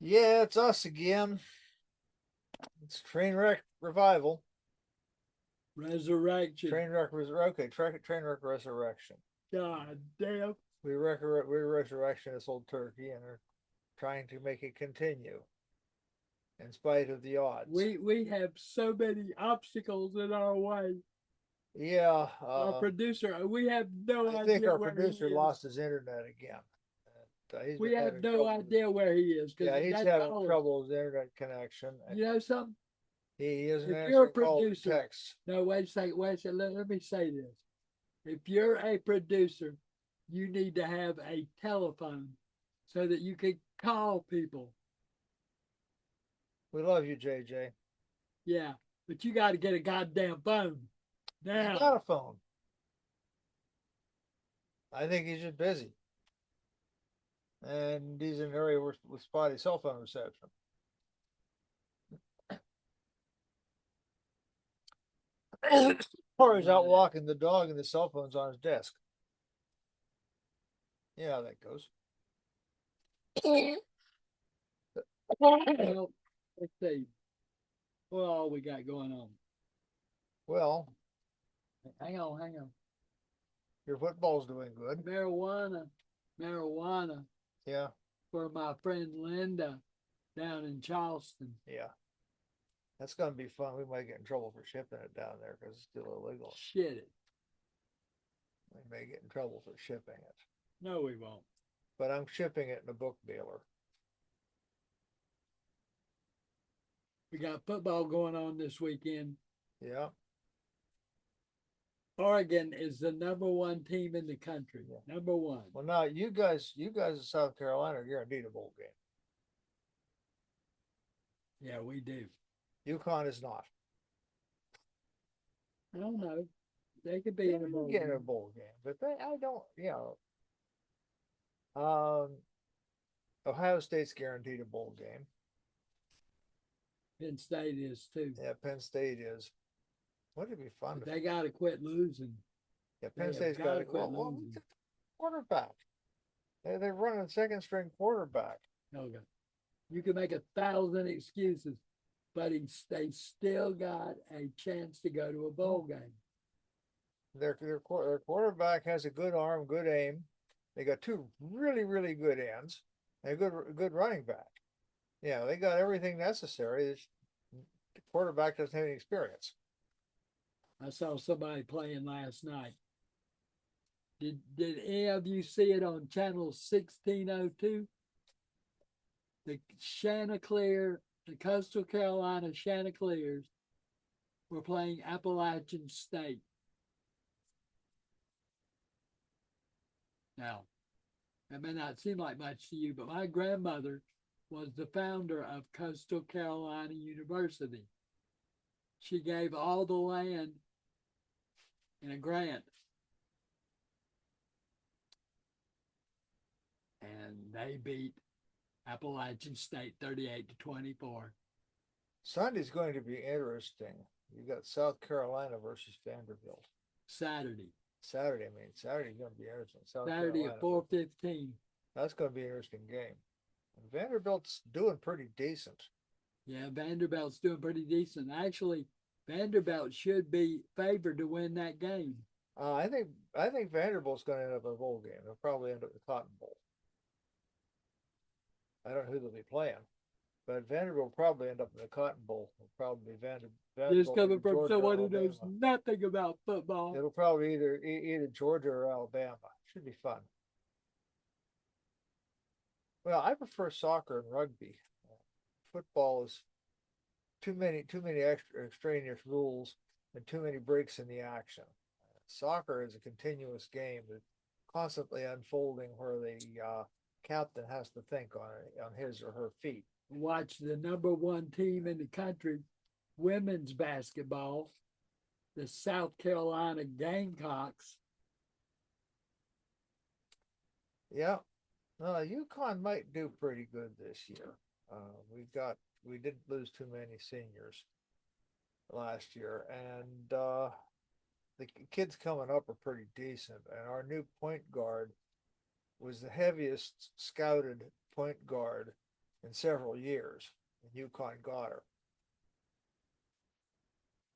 Yeah, it's us again. It's Trainwreck Revival. Resurrection. Trainwreck Resurrection. God damn. We resurrection this old turkey and are trying to make it continue in spite of the odds. We have so many obstacles in our way. Yeah, Our producer, we have no I think idea our where he producer is. lost his internet again. He's We been have having no trouble. idea where he is because Yeah, he's that's having all. trouble with his internet connection. You know something? He isn't If you're a answering calls or producer, texts. no, wait a second, wait a second. Let me say this. If you're a producer, you need to have a telephone so that you can call people. We love you, JJ. Yeah, but you got to get a goddamn phone He's now. got a phone. I think he's just busy. And he's in an area with spotty cell phone reception. Or he's out walking the dog and the cell phone's on his desk. Yeah, how that goes. Well, let's see. What all we got going on? Well, Hang on. your football's doing good. Marijuana Yeah, for my friend Linda down in Charleston. yeah. That's going to be fun. We might get in trouble for shipping it down there because it's still illegal. Shit it. We may get in trouble for shipping it. No, we won't. But I'm shipping it in a book dealer. We got football going on this weekend. Yeah. Oregon is the number one team in the country. Yeah. Number one. Well, now you guys in South Carolina are guaranteed a bowl game. Yeah, we do. UConn is not. I don't know. They could be in a bowl game. A bowl game, but I don't. Ohio State's guaranteed a bowl game. Penn State is too. Yeah, Penn State is. Wouldn't it be fun? But they got to quit losing. Yeah, Penn State's got to quit losing. Quarterback. They're running second string quarterback. Okay. You can make 1,000 excuses, but they still got a chance to go to a bowl game. Their quarterback has a good arm, good aim. They got two really good ends and a good running back. Yeah, they got everything necessary. The quarterback doesn't have any experience. I saw somebody playing last night. Did any of you see it on channel 1602? The Chanticleer, the Coastal Carolina Chanticleers were playing Appalachian State. Now, that may not seem like much to you, but my grandmother was the founder of Coastal Carolina University. She gave all the land in a grant. And they beat Appalachian State 38-24. Sunday's going to be interesting. You got South Carolina versus Vanderbilt. Saturday. Saturday's going to be interesting. Saturday at 4:15. That's going to be an interesting game. And Vanderbilt's doing pretty decent. Yeah, Vanderbilt's doing pretty decent. Actually, Vanderbilt should be favored to win that game. I think Vanderbilt's going to end up in a bowl game. They'll probably end up in the Cotton Bowl. I don't know who they'll be playing, but Vanderbilt will probably end up in the Cotton Bowl. It'll probably be Vanderbilt. This coming from Georgia, someone who knows nothing about football. It'll probably either Georgia or Alabama. Should be fun. Well, I prefer soccer and rugby. Football is too many extraneous rules and too many breaks in the action. Soccer is a continuous game that's constantly unfolding where the captain has to think on his or her feet. Watch the number one team in the country, women's basketball, the South Carolina Gamecocks. Yeah, UConn might do pretty good this year. We didn't lose too many seniors last year, and the kids coming up are pretty decent. And our new point guard was the heaviest scouted point guard in several years. And UConn got her.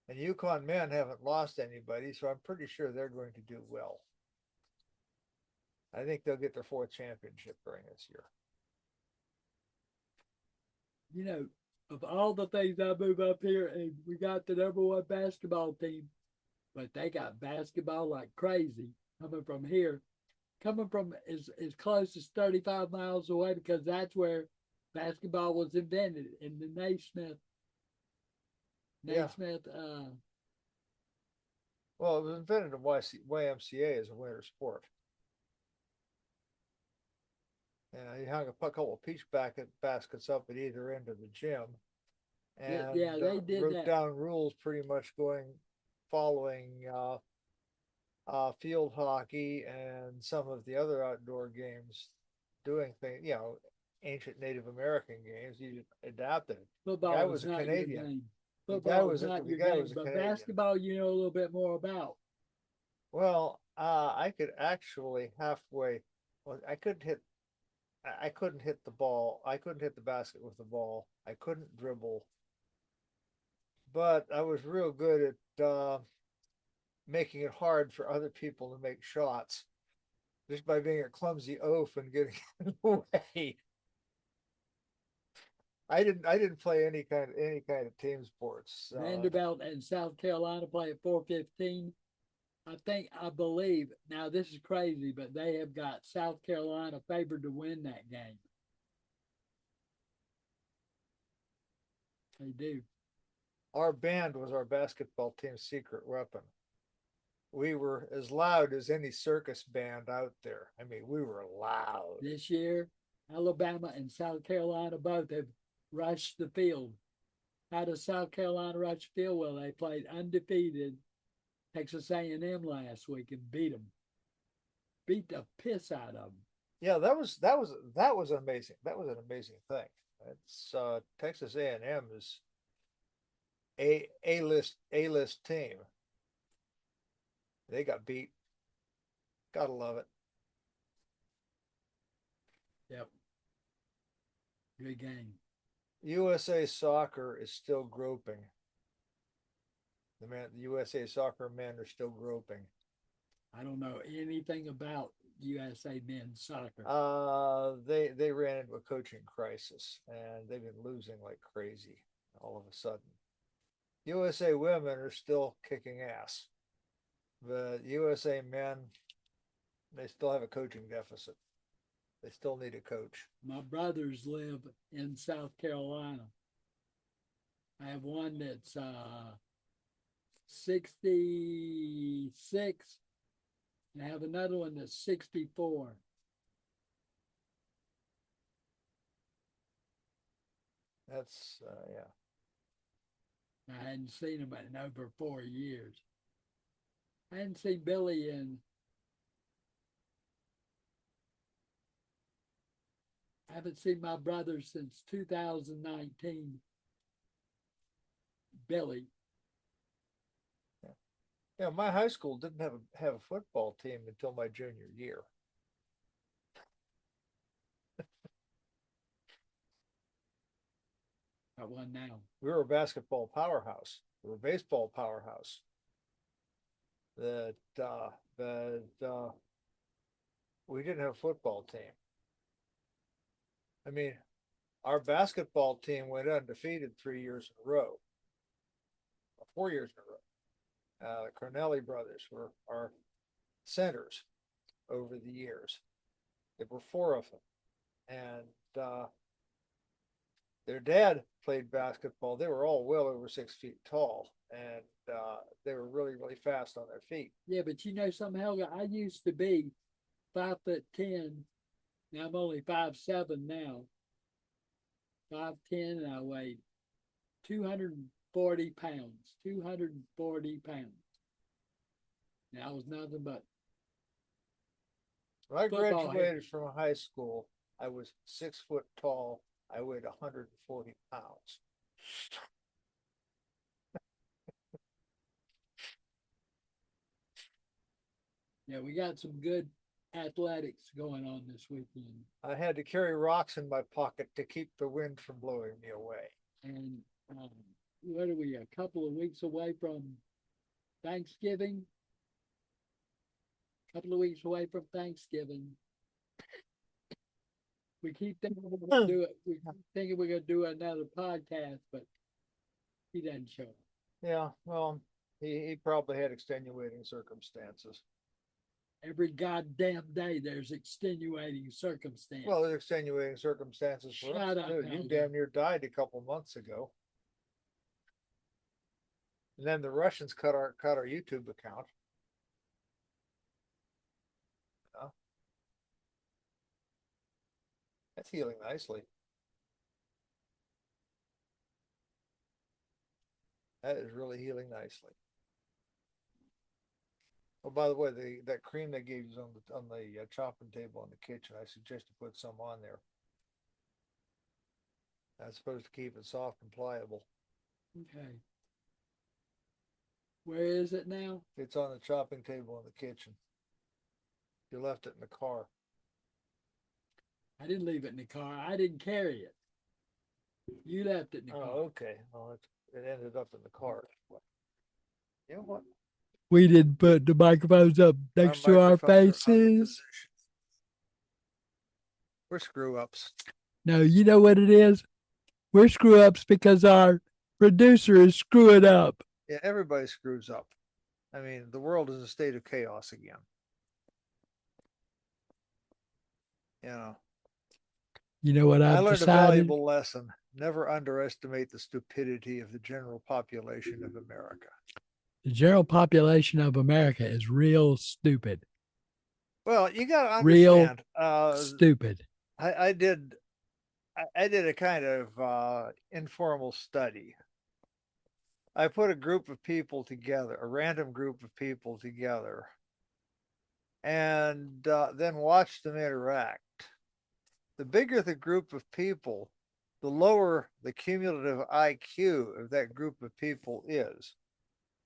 And UConn men haven't lost anybody, so I'm pretty sure they're going to do well. I think they'll get their fourth championship ring this year. You know, of all the things I move up here, and we got the number one basketball team, but they got basketball like crazy coming from here, coming from as close as 35 miles away, because that's where basketball was invented in the Naismith. Yeah. Naismith. Well, it was invented in YMCA as a winter sport. And he hung a couple of peach baskets up at either end of the gym, and Yeah, they did wrote that. down rules pretty much following field hockey and some of the other outdoor games, doing things, ancient Native American games. You adapted it. The guy Football was is a not your Canadian. game. The guy Football was is not the your guy game, was a but Canadian. basketball, you know a little bit more about. Well, I could actually halfway. Well, I couldn't hit the ball. I couldn't hit the basket with the ball. I couldn't dribble, but I was real good at making it hard for other people to make shots just by being a clumsy oaf and getting in the way. I didn't play any kind of team sports. Vanderbilt and South Carolina play at 4:15. I believe, now this is crazy, but they have got South Carolina favored to win that game. They do. Our band was our basketball team's secret weapon. We were as loud as any circus band out there. I mean, we were loud. This year, Alabama and South Carolina both have rushed the field. How does South Carolina rush the field? Well, they played undefeated Texas A&M last week and beat them. Beat the piss out of them. Yeah, that was amazing. That was an amazing thing. It's Texas A&M is A list team. They got beat. Gotta love it. Yep. Good game. USA Soccer is still groping. The USA Soccer men are still groping. I don't know anything about USA men's soccer. They ran into a coaching crisis and they've been losing like crazy all of a sudden. USA women are still kicking ass, but USA men, they still have a coaching deficit. They still need a coach. My brothers live in South Carolina. I have one that's 66, and I have another one that's 64. That's yeah. I hadn't seen him in over 4 years. I hadn't seen Billy I haven't seen my brother since 2019. Billy. Yeah, my high school didn't have a football team until my junior year. Got one now. We were a basketball powerhouse. We were a baseball powerhouse. That we didn't have a football team. I mean, our basketball team went undefeated 3 years in a row, 4 years in a row. The Cornelli brothers were our centers over the years. There were four of them, and their dad played basketball. They were all well over 6 feet tall, and they were really, really fast on their feet. Yeah, but you know something, Helga? I used to be 5'10". Now I'm only 5'7" now. 5'10", and I weighed 240 pounds. 240 pounds. Now I was nothing but. When I graduated from high school, I was 6 foot tall. I weighed 140 pounds. Yeah, we got some good athletics going on this weekend. I had to carry rocks in my pocket to keep the wind from blowing me away. And what are we, a couple of weeks away from Thanksgiving? Couple of weeks away from Thanksgiving. We keep thinking we're gonna do it. We keep thinking we're gonna do another podcast, but he doesn't show up. Yeah, well, he probably had extenuating circumstances. Every goddamn day there's extenuating circumstance. Well, there's extenuating circumstances for us Shut up, too. You Elder. damn near died a couple months ago. And then the Russians cut our YouTube account. That's healing nicely. That is really healing nicely. Oh, by the way, that cream they gave you on the chopping table in the kitchen, I suggest you put some on there. That's supposed to keep it soft and pliable. Okay. Where is it now? It's on the chopping table in the kitchen. You left it in the car. I didn't leave it in the car. I didn't carry it. You left it in the car. Oh, okay. Well, it ended up in the car. You know what? We didn't put the microphones up next to our microphones are out of faces. position. We're screw ups. No, you know what it is? We're screw ups because our producer is screwing up. Yeah, everybody screws up. I mean, the world is in a state of chaos again. You know, You know what I I've learned a decided? valuable lesson. Never underestimate the stupidity of the general population of America. The general population of America is real stupid. Well, you got to Real understand. Stupid. I did a kind of informal study. I put a group of people together, a random group of people together, and then watched them interact. The bigger the group of people, the lower the cumulative IQ of that group of people is.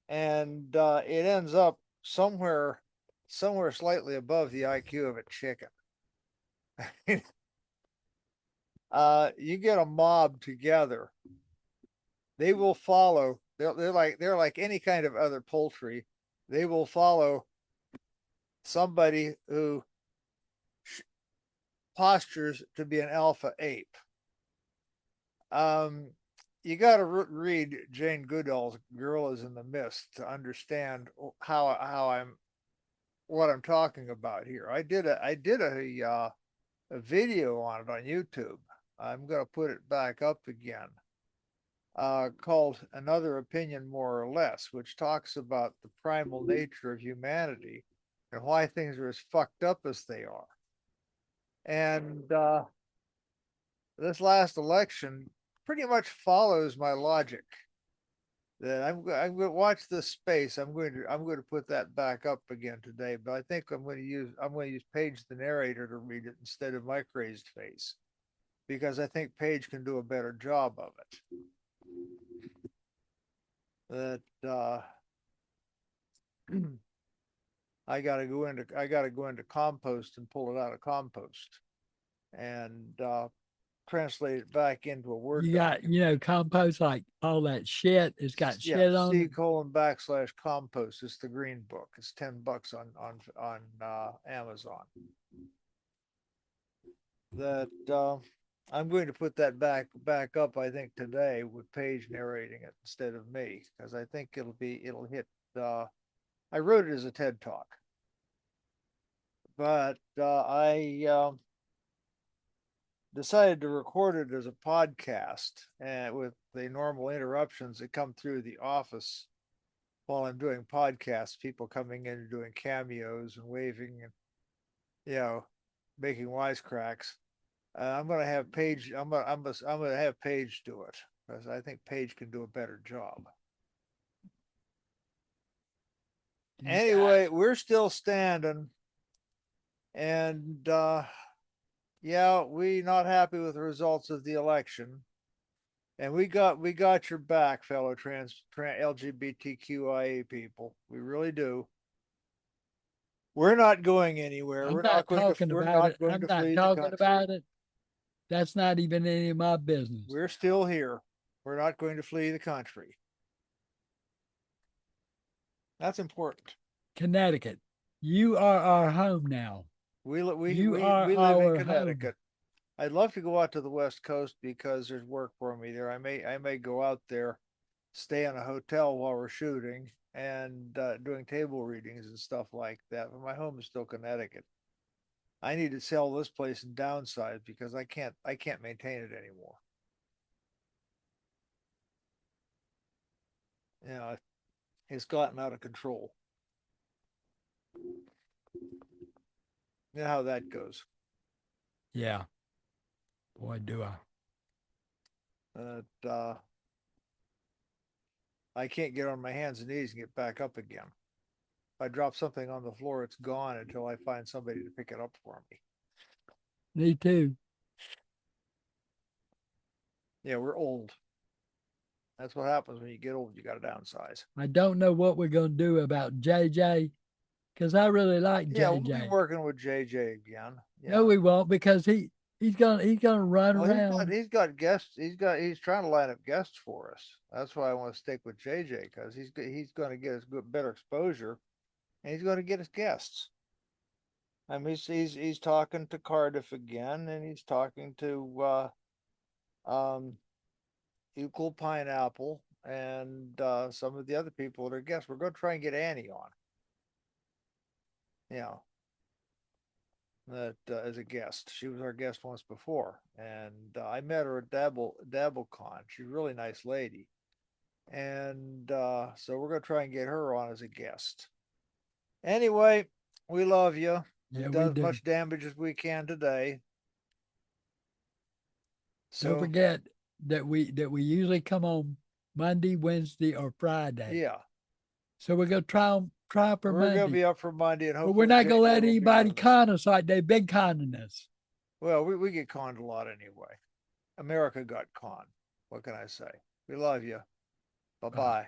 And it ends up somewhere slightly above the IQ of a chicken. You get a mob together, they will follow. They're like any kind of other poultry. They will follow somebody who postures to be an alpha ape. You got to read Jane Goodall's "Gorillas in the Mist" to understand what I'm talking about here. I did a video on it on YouTube. I'm going to put it back up again. Called "Another Opinion, More or Less," which talks about the primal nature of humanity and why things are as fucked up as they are. And this last election pretty much follows my logic. That I'm going to watch this space. I'm going to put that back up again today. But I think I'm going to use Paige the narrator to read it instead of my crazed face, because I think Paige can do a better job of it. That I got to go into compost and pull it out of compost and translate it back into a Word You got, document. compost, like all that shit. It's got shit on it. C:/compost. It's the green book. It's $10 on Amazon. That I'm going to put that back up, I think, today with Paige narrating it instead of me, because I think it'll hit. I wrote it as a TED Talk, but I decided to record it as a podcast, and with the normal interruptions that come through the office while I'm doing podcasts, people coming in and doing cameos and waving and making wisecracks. I'm going to have Paige. I'm going to have Paige do it, because I think Paige can do a better job. Anyway, we're still standing, and we not happy with the results of the election, and we got your back, fellow trans LGBTQIA people. We really do. We're not going anywhere. I'm We're not not going to, talking we're about not it. going I'm to not flee the talking country. about it. That's not even any of my business. We're still here. We're not going to flee the country. That's important. Connecticut, you are our home now. You are We live in our home. Connecticut. I'd love to go out to the West Coast because there's work for me there. I may go out there, stay in a hotel while we're shooting and doing table readings and stuff like that. But my home is still Connecticut. I need to sell this place and downsize because I can't maintain it anymore. You know, it's gotten out of control. You know how that goes. Yeah. Boy, do I. Uh, I can't get on my hands and knees and get back up again. If I drop something on the floor, it's gone until I find somebody to pick it up for me. Me too. Yeah, we're old. That's what happens when you get old. You got to downsize. I don't know what we're going to do about JJ because I really like Yeah, we'll be JJ. working with JJ again. Yeah. No, we won't because he's gonna run Well, around. he's got guests. He's trying to line up guests for us. That's why I want to stick with JJ because he's going to get us better exposure, and he's going to get us guests. I mean, he's talking to Cardiff again, and he's talking to Equal Pineapple and some of the other people that are guests. We're going to try and get Annie on. Yeah, that as a guest. She was our guest once before, and I met her at DabbleCon. She's a really nice lady, and so we're going to try and get her on as a guest. Anyway, we love you. Yeah, We've we done as do. much damage as we can today. Don't So forget that we usually come on Monday, Wednesday, or Friday. yeah, So we're gonna try for we're going to Monday. be up for Monday, and But hopefully we're not gonna JJ let will be anybody with us. con us like they've been conning us. Well, we get conned a lot anyway. America got conned. What can I say? We love you. Bye bye.